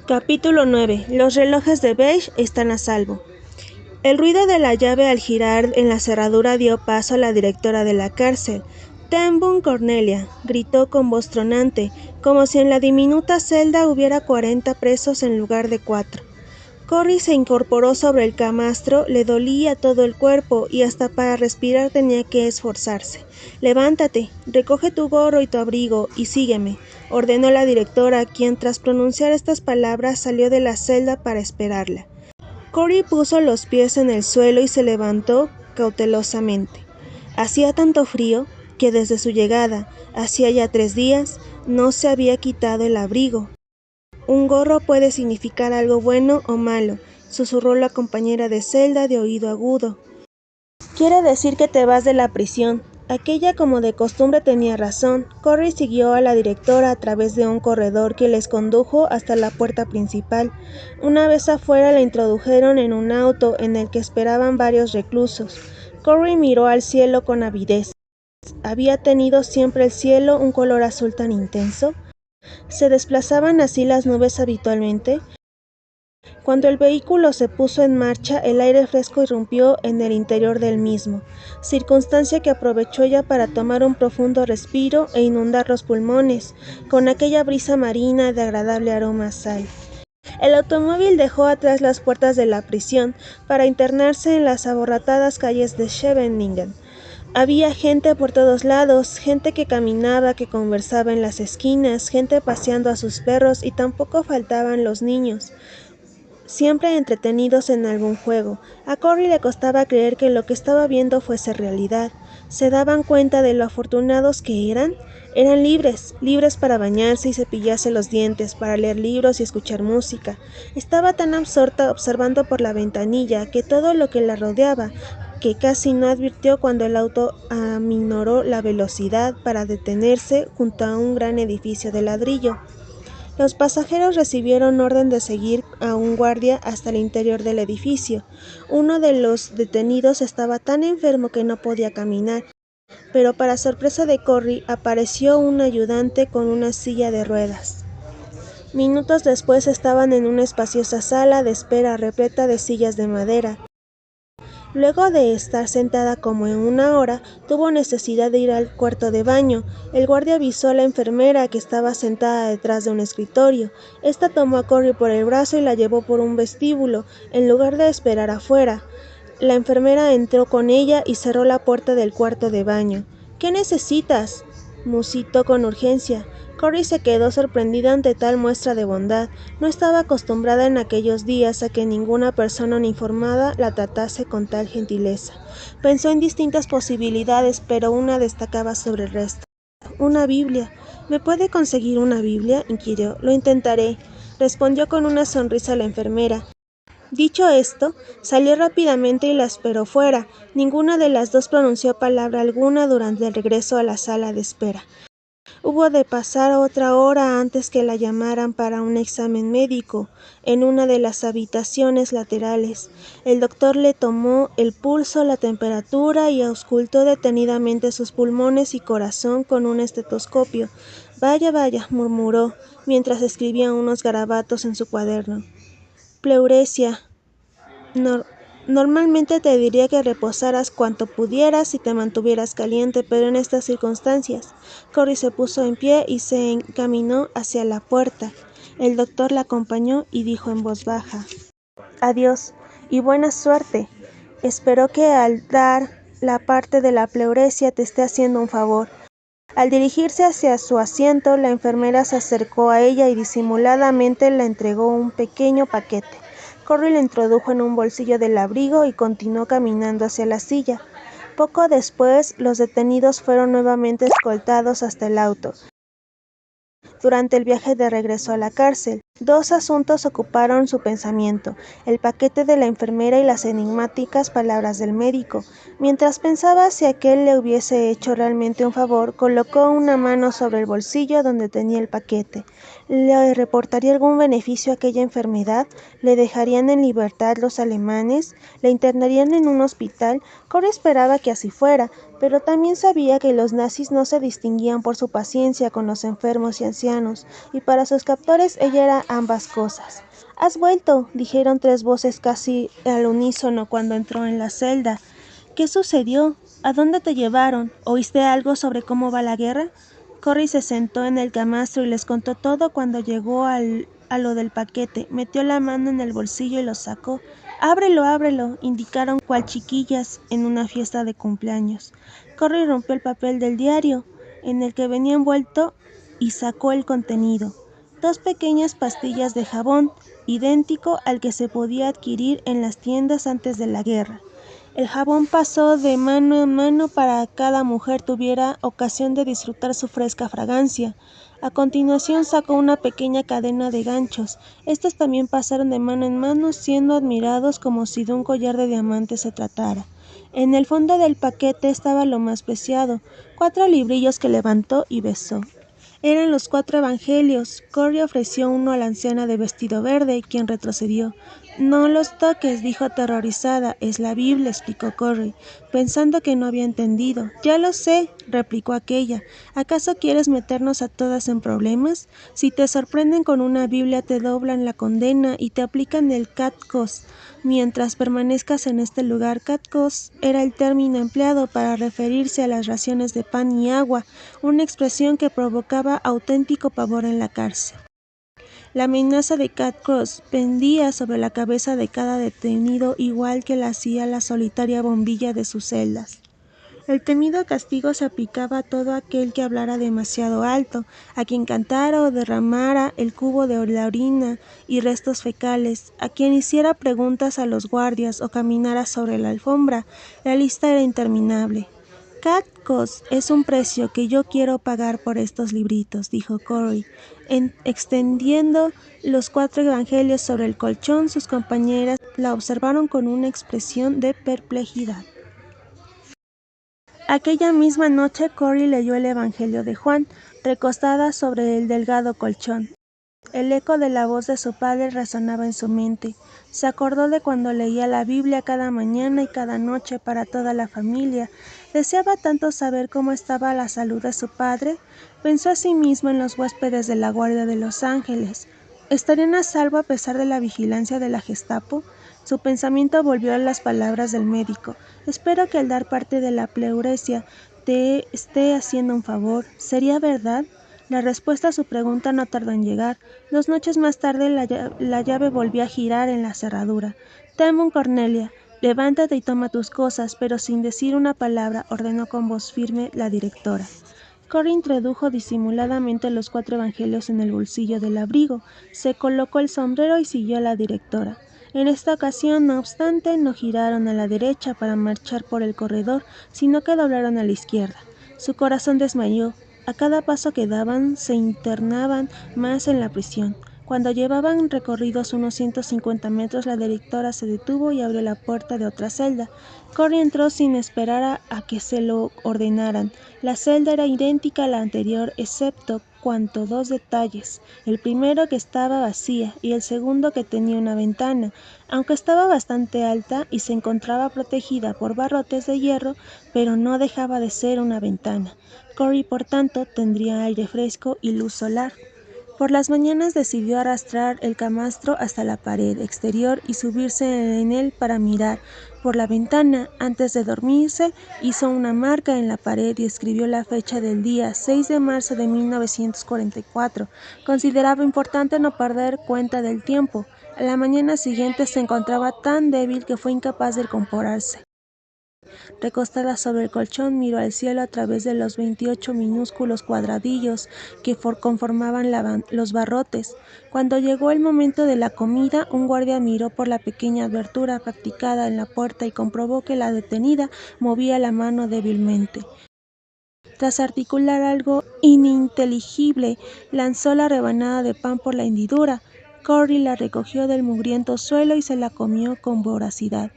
Capítulo 9. Los relojes de beige están a salvo. El ruido de la llave al girar en la cerradura dio paso a la directora de la cárcel. «Ten Boom Cornelia», gritó con voz tronante, como si en la diminuta celda hubiera 40 presos en lugar de 4. Corry se incorporó sobre el camastro, le dolía todo el cuerpo y hasta para respirar tenía que esforzarse. «Levántate, recoge tu gorro y tu abrigo y sígueme», ordenó la directora, quien tras pronunciar estas palabras salió de la celda para esperarla. Corry puso los pies en el suelo y se levantó cautelosamente. Hacía tanto frío que desde su llegada, hacía ya 3 días, no se había quitado el abrigo. «Un gorro puede significar algo bueno o malo», susurró la compañera de celda de oído agudo. «Quiere decir que te vas de la prisión». Aquella, como de costumbre, tenía razón. Corry siguió a la directora a través de un corredor que les condujo hasta la puerta principal. Una vez afuera la introdujeron en un auto en el que esperaban varios reclusos. Corry miró al cielo con avidez. ¿Había tenido siempre el cielo un color azul tan intenso? ¿Se desplazaban así las nubes habitualmente? Cuando el vehículo se puso en marcha, el aire fresco irrumpió en el interior del mismo, circunstancia que aprovechó ella para tomar un profundo respiro e inundar los pulmones, con aquella brisa marina de agradable aroma a sal. El automóvil dejó atrás las puertas de la prisión para internarse en las abarrotadas calles de Scheveningen. Había gente por todos lados, gente que caminaba, que conversaba en las esquinas, gente paseando a sus perros y tampoco faltaban los niños, siempre entretenidos en algún juego. A Corry le costaba creer que lo que estaba viendo fuese realidad. ¿Se daban cuenta de lo afortunados que eran? Eran libres, libres para bañarse y cepillarse los dientes, para leer libros y escuchar música. Estaba tan absorta observando por la ventanilla que todo lo que la rodeaba, que casi no advirtió cuando el auto aminoró la velocidad para detenerse junto a un gran edificio de ladrillo. Los pasajeros recibieron orden de seguir a un guardia hasta el interior del edificio. Uno de los detenidos estaba tan enfermo que no podía caminar, pero para sorpresa de Corry apareció un ayudante con una silla de ruedas. Minutos después estaban en una espaciosa sala de espera repleta de sillas de madera. Luego de estar sentada como en una hora, tuvo necesidad de ir al cuarto de baño. El guardia avisó a la enfermera que estaba sentada detrás de un escritorio. Esta tomó a Corry por el brazo y la llevó por un vestíbulo, en lugar de esperar afuera. La enfermera entró con ella y cerró la puerta del cuarto de baño. «¿Qué necesitas?», musitó con urgencia. Corry se quedó sorprendida ante tal muestra de bondad. No estaba acostumbrada en aquellos días a que ninguna persona uniformada la tratase con tal gentileza. Pensó en distintas posibilidades, pero una destacaba sobre el resto. «Una Biblia. ¿Me puede conseguir una Biblia?», inquirió. «Lo intentaré», respondió con una sonrisa la enfermera. Dicho esto, salió rápidamente y la esperó fuera. Ninguna de las dos pronunció palabra alguna durante el regreso a la sala de espera. Hubo de pasar otra hora antes que la llamaran para un examen médico en una de las habitaciones laterales. El doctor le tomó el pulso, la temperatura y auscultó detenidamente sus pulmones y corazón con un estetoscopio. «Vaya, vaya», murmuró, mientras escribía unos garabatos en su cuaderno. «Pleuresia. Normalmente te diría que reposaras cuanto pudieras y te mantuvieras caliente, pero en estas circunstancias». Corry se puso en pie y se encaminó hacia la puerta. El doctor la acompañó y dijo en voz baja: «Adiós y buena suerte. Espero que al dar la parte de la pleuresia te esté haciendo un favor». Al dirigirse hacia su asiento, la enfermera se acercó a ella y disimuladamente le entregó un pequeño paquete. Corry lo introdujo en un bolsillo del abrigo y continuó caminando hacia la silla. Poco después, los detenidos fueron nuevamente escoltados hasta el auto. Durante el viaje de regreso a la cárcel, 2 asuntos ocuparon su pensamiento: el paquete de la enfermera y las enigmáticas palabras del médico. Mientras pensaba si aquel le hubiese hecho realmente un favor, colocó una mano sobre el bolsillo donde tenía el paquete. ¿Le reportaría algún beneficio a aquella enfermedad? ¿Le dejarían en libertad los alemanes? ¿Le internarían en un hospital? Corey esperaba que así fuera, pero también sabía que los nazis no se distinguían por su paciencia con los enfermos y ancianos, y para sus captores ella era ambas cosas. «¡Has vuelto!», dijeron tres voces casi al unísono cuando entró en la celda. «¿Qué sucedió? ¿A dónde te llevaron? ¿Oíste algo sobre cómo va la guerra?». Corry se sentó en el camastro y les contó todo cuando llegó a lo del paquete. Metió la mano en el bolsillo y lo sacó. «¡Ábrelo, ábrelo!», indicaron cual chiquillas en una fiesta de cumpleaños. Corry rompió el papel del diario en el que venía envuelto y sacó el contenido. 2 pequeñas pastillas de jabón, idéntico al que se podía adquirir en las tiendas antes de la guerra. El jabón pasó de mano en mano para que cada mujer tuviera ocasión de disfrutar su fresca fragancia. A continuación sacó una pequeña cadena de ganchos. Estos también pasaron de mano en mano, siendo admirados como si de un collar de diamantes se tratara. En el fondo del paquete estaba lo más preciado, 4 librillos que levantó y besó. Eran los 4 evangelios. Corry ofreció uno a la anciana de vestido verde, quien retrocedió. «No los toques», dijo aterrorizada. «Es la Biblia», explicó Corry, pensando que no había entendido. «Ya lo sé», replicó aquella. «¿Acaso quieres meternos a todas en problemas? Si te sorprenden con una Biblia te doblan la condena y te aplican el Cat-Cos. Mientras permanezcas en este lugar». Cat-Cos era el término empleado para referirse a las raciones de pan y agua, una expresión que provocaba auténtico pavor en la cárcel. La amenaza de Cat-Cos pendía sobre la cabeza de cada detenido, igual que la hacía la solitaria bombilla de sus celdas. El temido castigo se aplicaba a todo aquel que hablara demasiado alto, a quien cantara o derramara el cubo de la orina y restos fecales, a quien hiciera preguntas a los guardias o caminara sobre la alfombra. La lista era interminable. «Cat-Cos es un precio que yo quiero pagar por estos libritos», dijo Corry. Extendiendo los 4 evangelios sobre el colchón, sus compañeras la observaron con una expresión de perplejidad. Aquella misma noche Corry leyó el Evangelio de Juan, recostada sobre el delgado colchón. El eco de la voz de su padre resonaba en su mente. Se acordó de cuando leía la Biblia cada mañana y cada noche para toda la familia. Deseaba tanto saber cómo estaba la salud de su padre. Pensó asimismo en los huéspedes de la Guardia de los Ángeles. ¿Estarían a salvo a pesar de la vigilancia de la Gestapo? Su pensamiento volvió a las palabras del médico. «Espero que al dar parte de la pleuresia te esté haciendo un favor». ¿Sería verdad? La respuesta a su pregunta no tardó en llegar. 2 noches más tarde la llave volvió a girar en la cerradura. «Tenbull Cornelia, levántate y toma tus cosas», pero sin decir una palabra, ordenó con voz firme la directora. Corry introdujo disimuladamente los 4 evangelios en el bolsillo del abrigo, se colocó el sombrero y siguió a la directora. En esta ocasión, no obstante, no giraron a la derecha para marchar por el corredor, sino que doblaron a la izquierda. Su corazón desmayó. A cada paso que daban, se internaban más en la prisión. Cuando llevaban recorridos unos 150 metros, la directora se detuvo y abrió la puerta de otra celda. Corry entró sin esperar a que se lo ordenaran. La celda era idéntica a la anterior, excepto cuanto 2 detalles: el primero, que estaba vacía, y el segundo, que tenía una ventana, aunque estaba bastante alta y se encontraba protegida por barrotes de hierro, pero no dejaba de ser una ventana. Corry, por tanto, tendría aire fresco y luz solar. Por las mañanas decidió arrastrar el camastro hasta la pared exterior y subirse en él para mirar por la ventana. Antes de dormirse, hizo una marca en la pared y escribió la fecha del día, 6 de marzo de 1944. Consideraba importante no perder cuenta del tiempo. A la mañana siguiente se encontraba tan débil que fue incapaz de incorporarse. Recostada sobre el colchón, miró al cielo a través de los 28 minúsculos cuadradillos que conformaban los barrotes. Cuando llegó el momento de la comida, un guardia miró por la pequeña abertura practicada en la puerta y comprobó que la detenida movía la mano débilmente. Tras articular algo ininteligible, lanzó la rebanada de pan por la hendidura. Corry la recogió del mugriento suelo y se la comió con voracidad.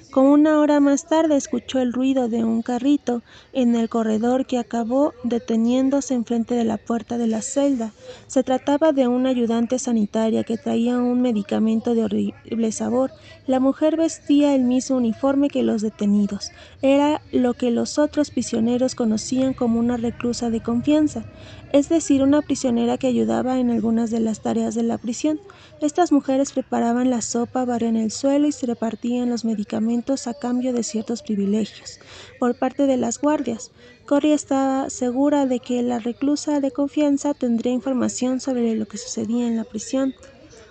Como una hora más tarde escuchó el ruido de un carrito en el corredor que acabó deteniéndose enfrente de la puerta de la celda. Se trataba de una ayudante sanitaria que traía un medicamento de horrible sabor. La mujer vestía el mismo uniforme que los detenidos. Era lo que los otros prisioneros conocían como una reclusa de confianza, es decir, una prisionera que ayudaba en algunas de las tareas de la prisión. Estas mujeres preparaban la sopa, barrían el suelo y se repartían los medicamentos a cambio de ciertos privilegios por parte de las guardias. Corrie estaba segura de que la reclusa de confianza tendría información sobre lo que sucedía en la prisión.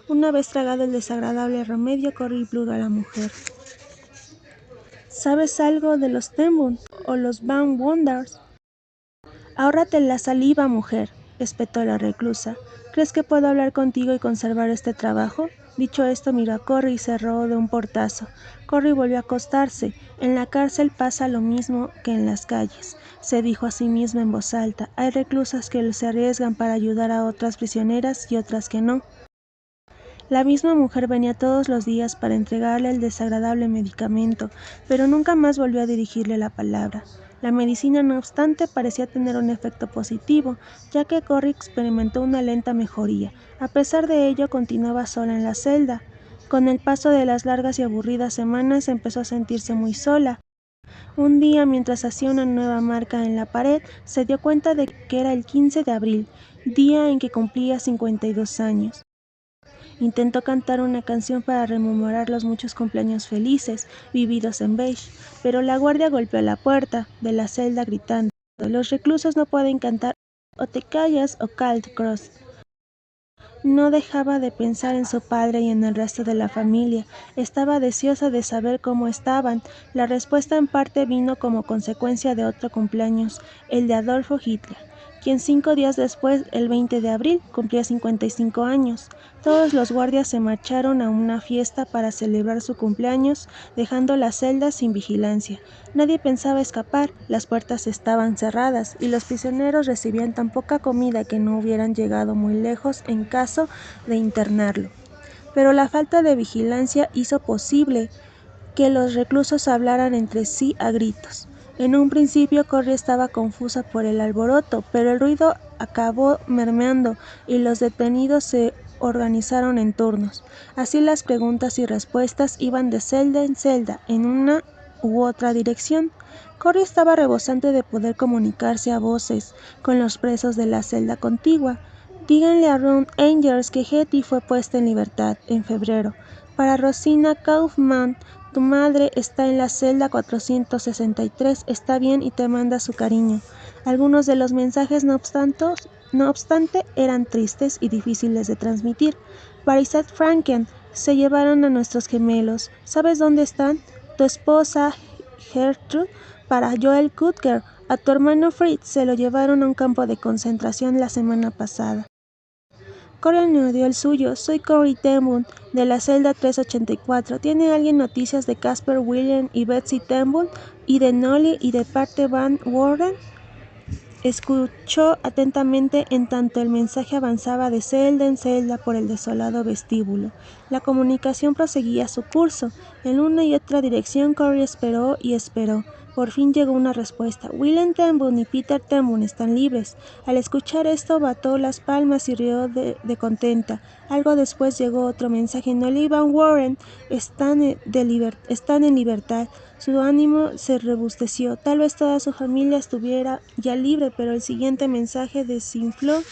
Una vez tragado el desagradable remedio, Corrie imploró a la mujer: ¿sabes algo de los Tenbun o los Van Wonders? Ahórrate la saliva, mujer, espetó la reclusa. ¿Crees que puedo hablar contigo y conservar este trabajo? Dicho esto, miró a Corrie y cerró de un portazo. Corrie volvió a acostarse. En la cárcel pasa lo mismo que en las calles, se dijo a sí misma en voz alta. Hay reclusas que se arriesgan para ayudar a otras prisioneras y otras que no. La misma mujer venía todos los días para entregarle el desagradable medicamento, pero nunca más volvió a dirigirle la palabra. La medicina, no obstante, parecía tener un efecto positivo, ya que Corrie experimentó una lenta mejoría. A pesar de ello, continuaba sola en la celda. Con el paso de las largas y aburridas semanas, empezó a sentirse muy sola. Un día, mientras hacía una nueva marca en la pared, se dio cuenta de que era el 15 de abril, día en que cumplía 52 años. Intentó cantar una canción para rememorar los muchos cumpleaños felices vividos en Beige, pero la guardia golpeó la puerta de la celda gritando: «Los reclusos no pueden cantar, o te callas o Cald Cross». No dejaba de pensar en su padre y en el resto de la familia. Estaba deseosa de saber cómo estaban. La respuesta en parte vino como consecuencia de otro cumpleaños, el de Adolfo Hitler, quien 5 días después, el 20 de abril, cumplía 55 años. Todos los guardias se marcharon a una fiesta para celebrar su cumpleaños, dejando las celdas sin vigilancia. Nadie pensaba escapar, las puertas estaban cerradas y los prisioneros recibían tan poca comida que no hubieran llegado muy lejos en caso de internarlo. Pero la falta de vigilancia hizo posible que los reclusos hablaran entre sí a gritos. En un principio Corrie estaba confusa por el alboroto, pero el ruido acabó mermando y los detenidos se organizaron en turnos. Así las preguntas y respuestas iban de celda en celda, en una u otra dirección. Corrie estaba rebosante de poder comunicarse a voces con los presos de la celda contigua. Díganle a Ron Angers que Hetty fue puesta en libertad en febrero. Para Rosina Kaufman, tu madre está en la celda 463, está bien y te manda su cariño. Algunos de los mensajes, no obstante, eran tristes y difíciles de transmitir. Para Isaac Franken, se llevaron a nuestros gemelos. ¿Sabes dónde están? Tu esposa, Gertrude. Para Joel Kutger, a tu hermano Fritz se lo llevaron a un campo de concentración la semana pasada. Corrie añadió el suyo. Soy Corrie Ten Boom, de la celda 384. ¿Tiene alguien noticias de Casper, William y Betsy Ten Boom? ¿Y de Nolly y de parte Van Warren? Escuchó atentamente en tanto el mensaje avanzaba de celda en celda por el desolado vestíbulo. La comunicación proseguía su curso. En una y otra dirección Corrie esperó y esperó. Por fin llegó una respuesta. William Ten Boom y Peter Ten Boom están libres. Al escuchar esto, bató las palmas y rió de contenta. Algo después llegó otro mensaje. Nolly y Van Warren están en libertad. Su ánimo se robusteció. Tal vez toda su familia estuviera ya libre, pero el siguiente mensaje desinfló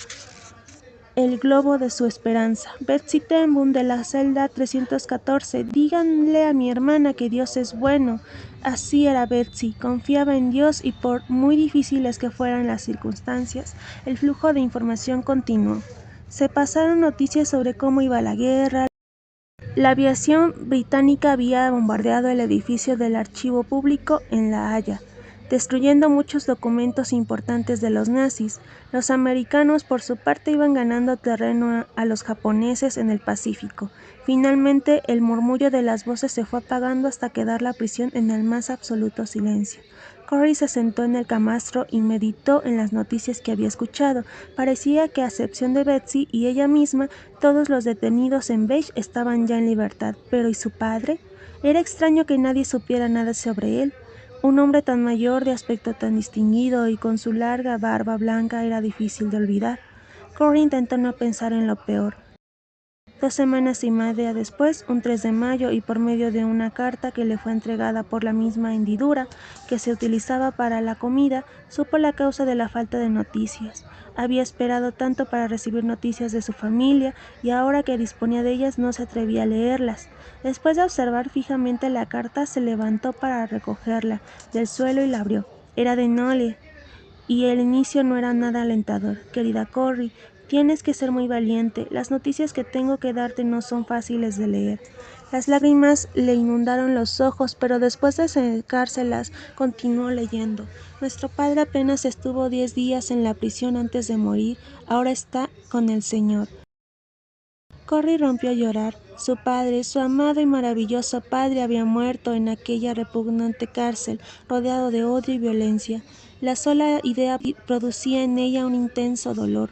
el globo de su esperanza. Betsy Ten Boom, de la celda 314. Díganle a mi hermana que Dios es bueno. Así era Betsy. Confiaba en Dios y por muy difíciles que fueran las circunstancias, el flujo de información continuó. Se pasaron noticias sobre cómo iba la guerra. La aviación británica había bombardeado el edificio del Archivo Público en La Haya, destruyendo muchos documentos importantes de los nazis. Los americanos, por su parte, iban ganando terreno a los japoneses en el Pacífico. Finalmente, el murmullo de las voces se fue apagando hasta quedar la prisión en el más absoluto silencio. Corrie se sentó en el camastro y meditó en las noticias que había escuchado. Parecía que, a excepción de Betsy y ella misma, todos los detenidos en Beige estaban ya en libertad. Pero ¿y su padre? Era extraño que nadie supiera nada sobre él. Un hombre tan mayor, de aspecto tan distinguido y con su larga barba blanca era difícil de olvidar. Corrie intentó no pensar en lo peor. 2 semanas y media después, un 3 de mayo, y por medio de una carta que le fue entregada por la misma hendidura que se utilizaba para la comida, supo la causa de la falta de noticias. Había esperado tanto para recibir noticias de su familia, y ahora que disponía de ellas no se atrevía a leerlas. Después de observar fijamente la carta, se levantó para recogerla del suelo y la abrió. Era de Nolle, y el inicio no era nada alentador. Querida Corrie, tienes que ser muy valiente. Las noticias que tengo que darte no son fáciles de leer. Las lágrimas le inundaron los ojos, pero después de secárselas, continuó leyendo. Nuestro padre apenas estuvo 10 días en la prisión antes de morir. Ahora está con el Señor. Corrie rompió a llorar. Su padre, su amado y maravilloso padre, había muerto en aquella repugnante cárcel, rodeado de odio y violencia. La sola idea producía en ella un intenso dolor.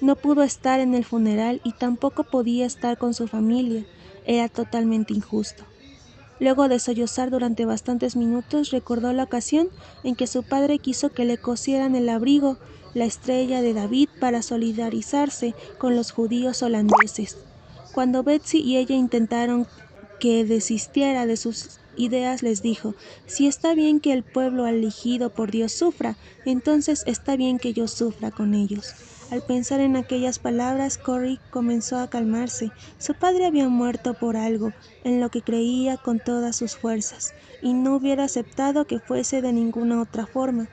No pudo estar en el funeral y tampoco podía estar con su familia. Era totalmente injusto. Luego de sollozar durante bastantes minutos, recordó la ocasión en que su padre quiso que le cosieran el abrigo, la estrella de David, para solidarizarse con los judíos holandeses. Cuando Betsy y ella intentaron que desistiera de sus ideas, les dijo: si está bien que el pueblo elegido por Dios sufra, entonces está bien que yo sufra con ellos. Al pensar en aquellas palabras, Corrie comenzó a calmarse. Su padre había muerto por algo en lo que creía con todas sus fuerzas, y no hubiera aceptado que fuese de ninguna otra forma.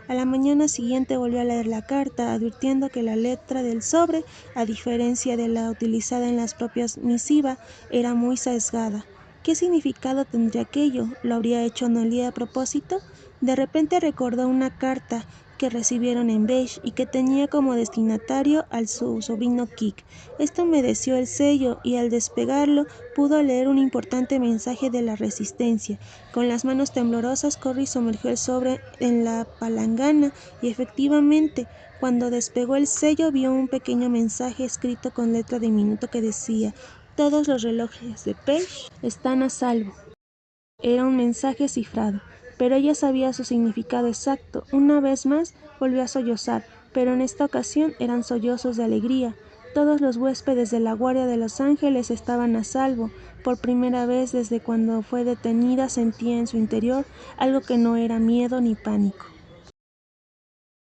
A la mañana siguiente volvió a leer la carta, advirtiendo que la letra del sobre, a diferencia de la utilizada en las propias misivas, era muy sesgada. ¿Qué significado tendría aquello? ¿Lo habría hecho Nolle a propósito? De repente recordó una carta que recibieron en Beige y que tenía como destinatario a su sobrino Kik. Esto humedeció el sello y al despegarlo pudo leer un importante mensaje de la resistencia. Con las manos temblorosas, Corrie sumergió el sobre en la palangana y efectivamente, cuando despegó el sello, vio un pequeño mensaje escrito con letra diminuta que decía: todos los relojes de Beige están a salvo. Era un mensaje cifrado, pero ella sabía su significado exacto. Una vez más volvió a sollozar, pero en esta ocasión eran sollozos de alegría. Todos los huéspedes de la Guardia de los Ángeles estaban a salvo. Por primera vez desde cuando fue detenida sentía en su interior algo que no era miedo ni pánico.